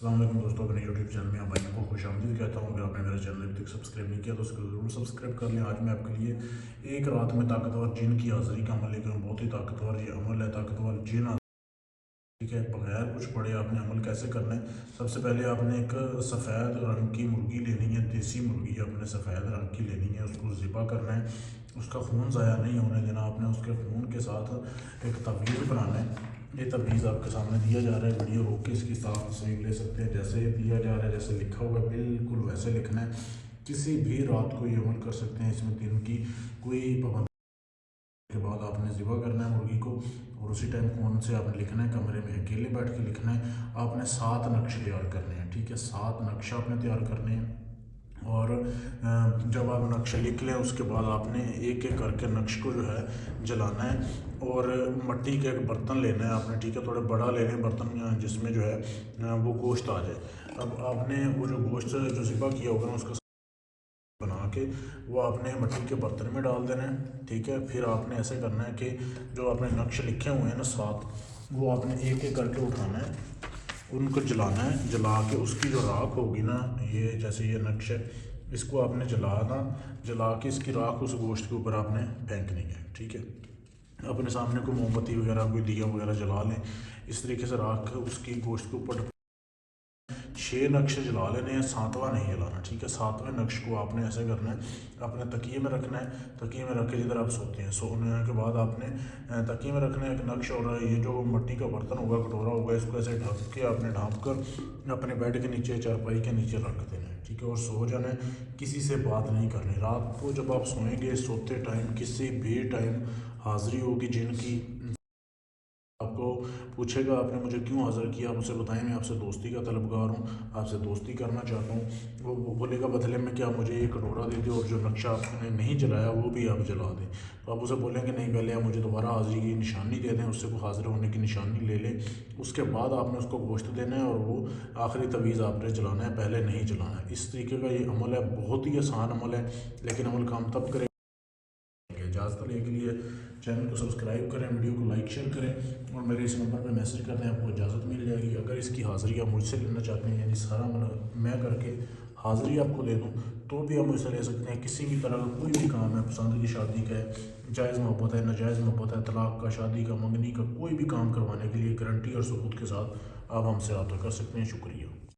السلام علیکم دوستوں، اپنے یوٹیوب چینل میں آپ بھائیوں کو خوش آمدید کہتا ہوں۔ اگر آپ نے میرا چینل ابھی تک سبسکرائب نہیں کیا تو اس کو ضرور سبسکرائب کر لیں۔ آج میں آپ کے لیے ایک رات میں طاقتور جن کی حاضری کا عمل لے کر ہوں۔ بہت ہی طاقتور یہ عمل ہے، طاقتور جن حاضری، ٹھیک ہے۔ بغیر کچھ پڑھے آپ نے عمل کیسے کرنا ہے؟ سب سے پہلے آپ نے ایک سفید رنگ کی مرغی لینی ہے، دیسی مرغی آپ نے سفید رنگ کی لینی ہے۔ اس کو ذبح کرنا ہے، اس کا خون ضائع نہیں ہونے دینا آپ نے۔ اس کے خون کے ساتھ ایک تعویذ بنانا ہے۔ یہ تعویذ آپ کے سامنے دیا جا رہا ہے، ویڈیو روک کے اس کی صاف تصویر لے سکتے ہیں۔ جیسے دیا جا رہا ہے، جیسے لکھا ہوا ہے بالکل ویسے لکھنا ہے۔ کسی بھی رات کو یہ عمل کر سکتے ہیں، اس میں دن کی کوئی پابندی کے بعد آپ نے ذبح کرنا ہے مرغی کو، اور اسی ٹائم فون سے آپ نے لکھنا ہے، کمرے میں اکیلے بیٹھ کے لکھنا ہے۔ آپ نے 7 نقش تیار کرنے ہیں، ٹھیک ہے۔ 7 نقش آپ نے تیار کرنے ہیں، اور جب آپ نقش لکھ لیں اس کے بعد آپ نے ایک ایک کر کے نقش کو جو ہے جلانا ہے، اور مٹی کا ایک برتن لینا ہے آپ نے، ٹھیک ہے۔ تھوڑا بڑا لینا ہے برتن، جس میں جو ہے وہ گوشت آ جائے۔ اب آپ نے وہ جو گوشت جو ذبح کیا ہوگا نا، اس کا بنا کے وہ آپ نے مٹی کے برتن میں ڈال دینا ہے، ٹھیک ہے۔ پھر آپ نے ایسے کرنا ہے کہ جو آپ نے نقش لکھے ہوئے ہیں نا 7، وہ آپ نے ایک ایک کر کے اٹھانا ہے، ان کو جلانا ہے۔ جلا کے اس کی جو راکھ ہوگی نا، یہ جیسے یہ نقش ہے، اس کو آپ نے جلا کے اس کی راکھ اس گوشت کے اوپر آپ نے پھینکنی ہے، ٹھیک ہے۔ اپنے سامنے کوئی موم بتی وغیرہ، کوئی دیا وغیرہ جلا لیں، اس طریقے سے راکھ اس کی گوشت کے اوپر 6 نقش جلا لینے ہیں، 7واں نہیں جلانا، ٹھیک ہے۔ 7ویں نقش کو آپ نے ایسے کرنا ہے، اپنے تکیے میں رکھنا ہے، تکیے میں رکھ کے جدھر آپ سوتے ہیں، سونے کے بعد آپ نے تکیے میں رکھنا ہے ایک نقش، اور یہ جو مٹی کا برتن ہوگا، کٹورا ہوگا، اس کو ایسے ڈھک کے آپ نے ڈھانپ کر اپنے بیڈ کے نیچے، چارپائی کے نیچے رکھ دینا ہے، ٹھیک ہے، اور سو جانا ہے۔ کسی سے بات نہیں کرنی رات کو۔ جب آپ سوئیں گے سوتے ٹائم کسی بھی ٹائم حاضری ہوگی جن کی، آپ کو پوچھے گا آپ نے مجھے کیوں حاضر کیا، آپ اسے بتائیں میں آپ سے دوستی کا طلبگار ہوں، آپ سے دوستی کرنا چاہتا ہوں۔ وہ بولے گا بدلے میں کہ آپ مجھے یہ کٹورا دے دیں، اور جو نقشہ آپ نے نہیں جلایا وہ بھی آپ جلا دیں۔ تو آپ اسے بولیں کہ نہیں، پہلے آپ مجھے دوبارہ حاضری کی نشانی دے دیں، اس سے وہ حاضر ہونے کی نشانی لے لیں۔ اس کے بعد آپ نے اس کو گوشت دینا ہے، اور وہ آخری تعویذ آپ نے جلانا ہے، پہلے نہیں جلانا ہے۔ اس طریقے کا یہ عمل ہے، بہت ہی آسان عمل ہے، لیکن عمل کام تب کرے۔ اجازت لینے کے لیے چینل کو سبسکرائب کریں، ویڈیو کو لائک شیئر کریں، اور میرے اس نمبر پہ میسج کر دیں، آپ کو اجازت مل جائے گی۔ اگر اس کی حاضری آپ مجھ سے لینا چاہتے ہیں، یعنی سارا میں کر کے حاضری آپ کو دے دوں، تو بھی آپ مجھ سے لے سکتے ہیں۔ کسی بھی طرح کا کوئی بھی کام ہے، پسند کی شادی کا ہے، جائز محبت ہے، ناجائز محبت ہے، طلاق کا، شادی کا، منگنی کا، کوئی بھی کام کروانے کے لیے گارنٹی اور ثبوت کے ساتھ آپ ہم سے رابطہ کر سکتے ہیں۔ شکریہ۔